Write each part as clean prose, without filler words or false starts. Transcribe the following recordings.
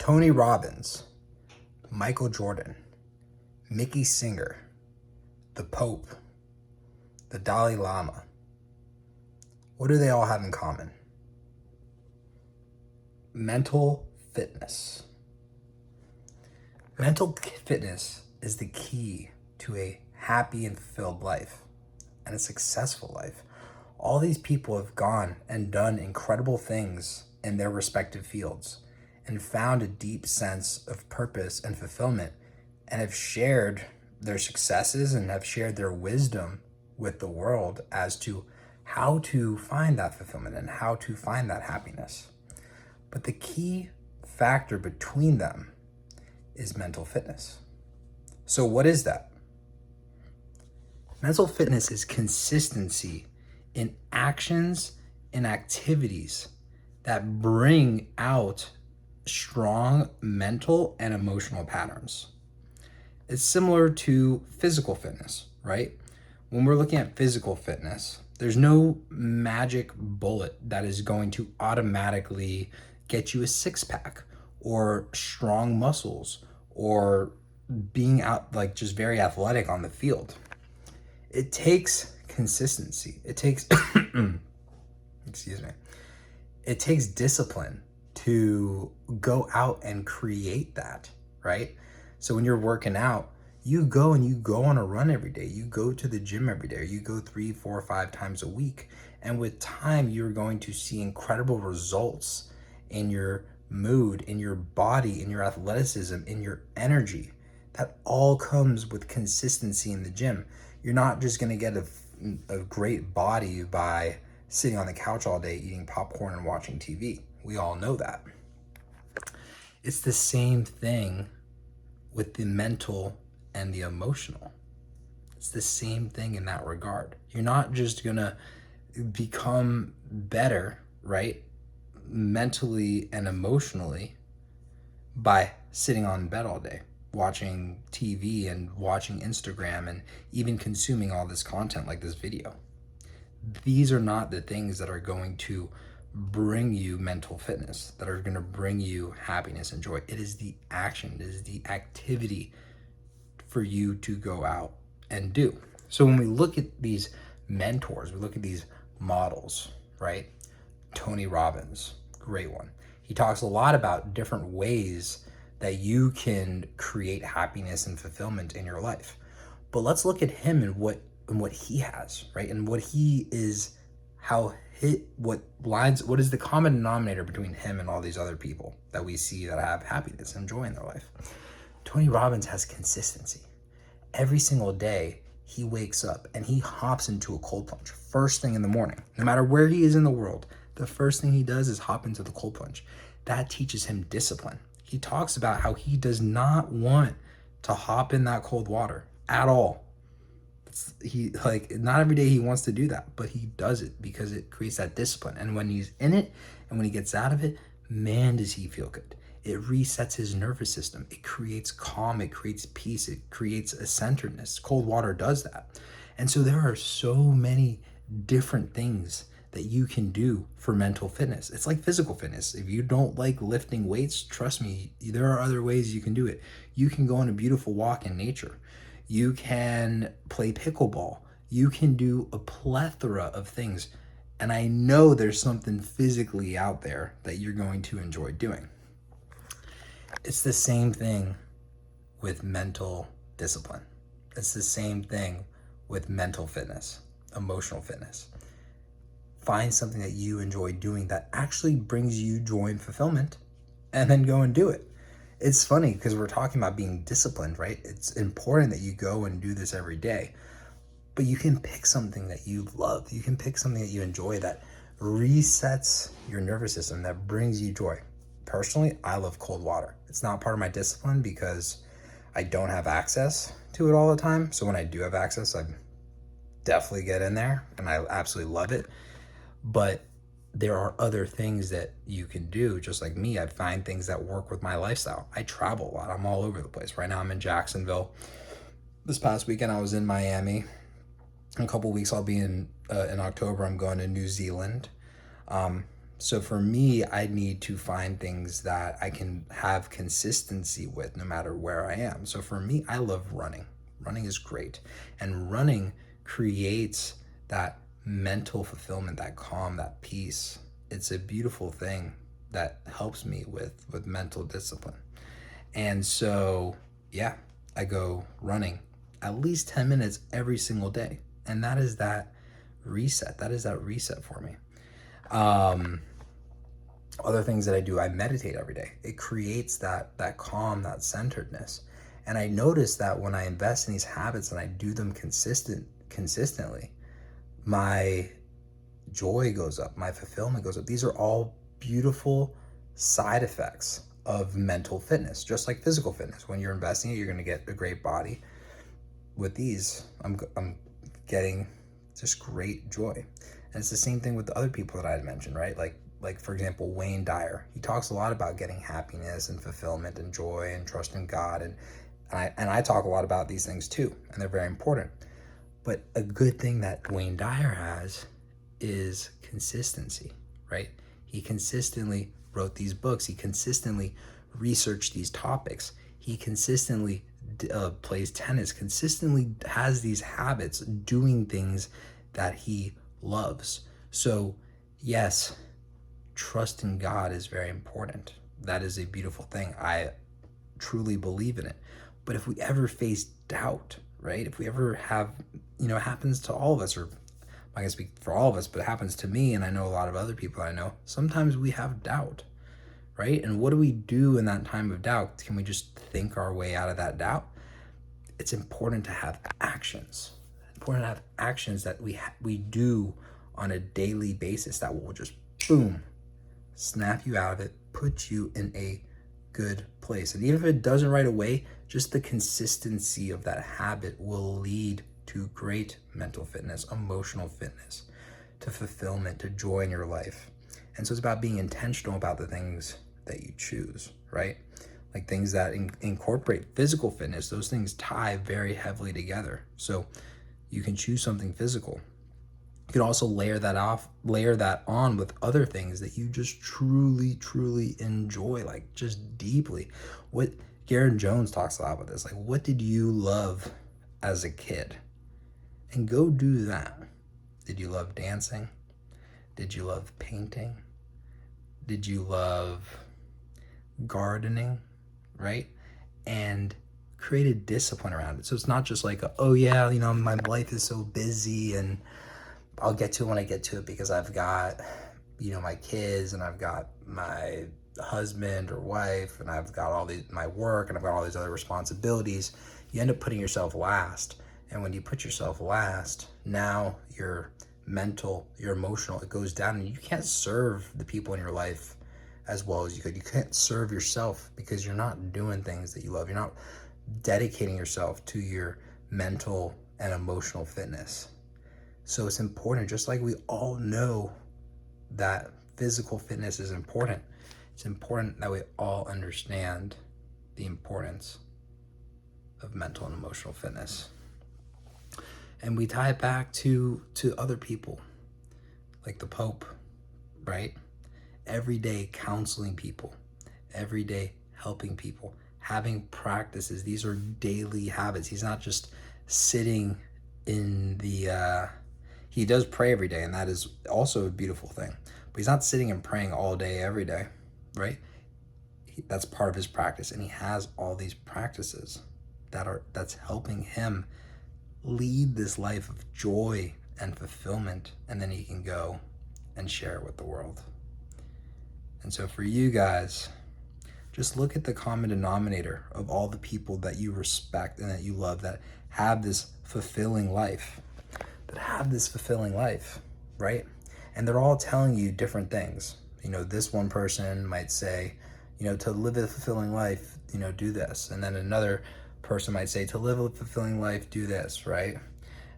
Tony Robbins, Michael Jordan, Mickey Singer, the Pope, the Dalai Lama. What do they all have in common? Mental fitness. Mental fitness is the key to a happy and fulfilled life and a successful life. All these people have gone and done incredible things in their respective fields and found a deep sense of purpose and fulfillment, and have shared their successes and have shared their wisdom with the world as to how to find that fulfillment and how to find that happiness. But the key factor between them is mental fitness. So what is that? Mental fitness is consistency in actions and activities that bring out strong mental and emotional patterns. It's similar to physical fitness, right? When we're looking at physical fitness, there's no magic bullet that is going to automatically get you a six-pack or strong muscles or being out like just very athletic on the field. It takes consistency. It takes it takes discipline to go out and create that, right? So when you're working out, you go on a run every day. You go to the gym every day. You go 3, 4, 5 times a week. And with time, you're going to see incredible results in your mood, in your body, in your athleticism, in your energy. That all comes with consistency in the gym. You're not just going to get a great body by sitting on the couch all day eating popcorn and watching TV. We all know that. It's the same thing with the mental and the emotional. It's the same thing in that regard. You're not just gonna become better, right, mentally and emotionally by sitting on bed all day, watching TV and watching Instagram and even consuming all this content like this video. These are not the things that are going to bring you mental fitness, that are going to bring you happiness and joy. It is the action, it is the activity for you to go out and do. So when we look at these mentors, we look at these models, right? Tony Robbins, great one. He talks a lot about different ways that you can create happiness and fulfillment in your life. But let's look at him and what he has, right? And what he is, what is the common denominator between him and all these other people that we see that have happiness and joy in their life. Tony Robbins has consistency. Every single day he wakes up and he hops into a cold plunge first thing in the morning. No matter where he is in the world, the first thing he does is hop into the cold plunge. That teaches him discipline. He talks about how he does not want to hop in that cold water at all. Not every day he wants to do that, but he does it because it creates that discipline. And when he's in it and when he gets out of it, man, does he feel good. It resets his nervous system. It creates calm. It creates peace. It creates a centeredness. Cold water does that. And so there are so many different things that you can do for mental fitness. It's like physical fitness. If you don't like lifting weights, trust me, there are other ways you can do it. You can go on a beautiful walk in nature. You can play pickleball. You can do a plethora of things. And I know there's something physically out there that you're going to enjoy doing. It's the same thing with mental discipline. It's the same thing with mental fitness, emotional fitness. Find something that you enjoy doing that actually brings you joy and fulfillment, and then go and do it. It's funny because we're talking about being disciplined, right? It's important that you go and do this every day, but you can pick something that you love. You can pick something that you enjoy that resets your nervous system, that brings you joy. Personally, I love cold water. It's not part of my discipline because I don't have access to it all the time. So when I do have access, I definitely get in there and I absolutely love it. But there are other things that you can do. Just like me, I find things that work with my lifestyle. I travel a lot. I'm all over the place. Right now I'm in Jacksonville. This past weekend I was in Miami. In a couple weeks I'll be in October, I'm going to New Zealand. So for me, I need to find things that I can have consistency with no matter where I am. So for me, I love running. Running is great. And running creates that mental fulfillment, that calm, that peace. It's a beautiful thing that helps me with mental discipline. And so, yeah, I go running at least 10 minutes every single day. And that is that reset. That is that reset for me. Other things that I do, I meditate every day. It creates that calm, that centeredness. And I notice that when I invest in these habits and I do them consistently, my joy goes up, my fulfillment goes up. These are all beautiful side effects of mental fitness, just like physical fitness. When you're investing it, you're going to get a great body. With these, I'm getting just great joy. And it's the same thing with the other people that I had mentioned, right? Like for example, Wayne Dyer. He talks a lot about getting happiness and fulfillment and joy and trust in God. And I talk a lot about these things too, and they're very important. But a good thing that Wayne Dyer has is consistency, right? He consistently wrote these books. He consistently researched these topics. He consistently plays tennis, consistently has these habits, doing things that he loves. So yes, trust in God is very important. That is a beautiful thing. I truly believe in it. But if we ever face doubt, right? If we ever have, it happens to all of us, or I can speak for all of us, but it happens to me, and I know a lot of other people I know. Sometimes we have doubt, right? And what do we do in that time of doubt? Can we just think our way out of that doubt? It's important to have actions. It's important to have actions that we do on a daily basis that will just, boom, snap you out of it, put you in a good place. And even if it doesn't right away, just the consistency of that habit will lead to great mental fitness, emotional fitness, to fulfillment, to joy in your life. And so it's about being intentional about the things that you choose, right? Like things that incorporate physical fitness, those things tie very heavily together. So you can choose something physical. You can also layer that on with other things that you just truly enjoy, like just deeply. What Garen Jones talks a lot about this, like, what did you love as a kid? And go do that. Did you love dancing? Did you love painting? Did you love gardening, right? And create a discipline around it. So it's not just like, oh yeah, my life is so busy and I'll get to it when I get to it because I've got, my kids and I've got my husband or wife and I've got my work and I've got all these other responsibilities. You end up putting yourself last. And when you put yourself last, now your mental, your emotional, it goes down, and you can't serve the people in your life as well as you could. You can't serve yourself because you're not doing things that you love. You're not dedicating yourself to your mental and emotional fitness. So it's important, just like we all know that physical fitness is important. It's important that we all understand the importance of mental and emotional fitness. And we tie it back to other people, like the Pope, right? Every day counseling people, every day helping people, having practices. These are daily habits. He's not just sitting in he does pray every day, and that is also a beautiful thing. But he's not sitting and praying all day, every day, right? That's part of his practice, and he has all these practices that's helping him lead this life of joy and fulfillment, and then he can go and share it with the world. And so for you guys, just look at the common denominator of all the people that you respect and that you love that have this fulfilling life, right? And they're all telling you different things. This one person might say, to live a fulfilling life, do this. And then another person might say, to live a fulfilling life, do this, right?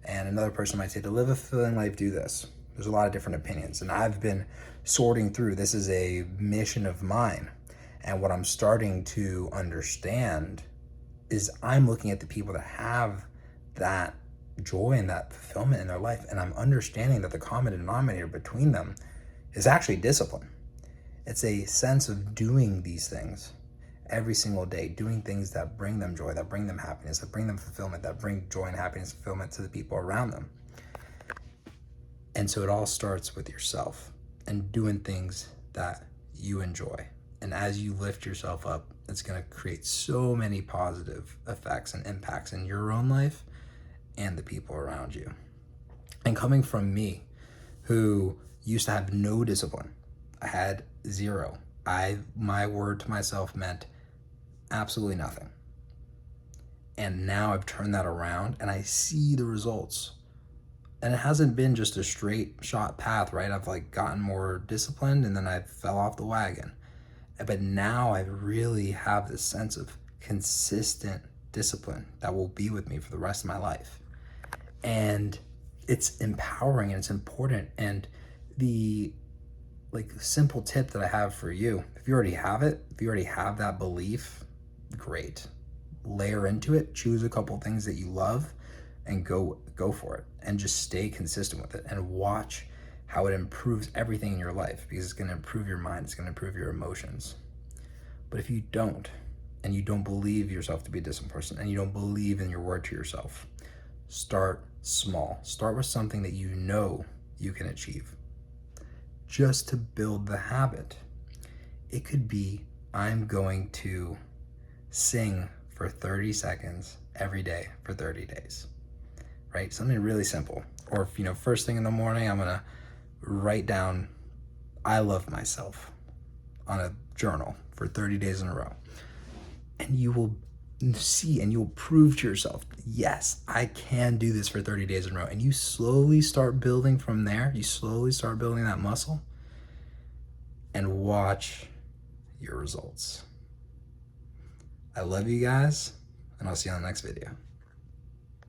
And another person might say, to live a fulfilling life, do this. There's a lot of different opinions, and I've been sorting through. This is a mission of mine, and what I'm starting to understand is I'm looking at the people that have that joy and that fulfillment in their life, and I'm understanding that the common denominator between them is actually discipline. It's a sense of doing these things every single day, doing things that bring them joy, that bring them happiness, that bring them fulfillment, that bring joy and happiness and fulfillment to the people around them. And so it all starts with yourself and doing things that you enjoy. And as you lift yourself up, it's going to create so many positive effects and impacts in your own life and the people around you. And coming from me, who used to have no discipline, I had zero. My word to myself meant absolutely nothing. And now I've turned that around and I see the results. And it hasn't been just a straight shot path, right? I've like gotten more disciplined and then I fell off the wagon. But now I really have this sense of consistent discipline that will be with me for the rest of my life. And it's empowering and it's important. And the simple tip that I have for you, if you already have it, if you already have that belief, great. Layer into it, choose a couple things that you love and go for it, and just stay consistent with it and watch how it improves everything in your life, because it's going to improve your mind, it's going to improve your emotions. But if you don't, and you don't believe yourself to be a disciplined person, and you don't believe in your word to yourself, start small. Start with something that you know you can achieve, just to build the habit. It could be, I'm going to sing for 30 seconds every day for 30 days, right? Something really simple. Or if, first thing in the morning, I'm gonna write down, I love myself on a journal for 30 days in a row. And you will see and you'll prove to yourself, yes, I can do this for 30 days in a row. And you slowly start building from there. You slowly start building that muscle and watch your results. I love you guys, and I'll see you on the next video.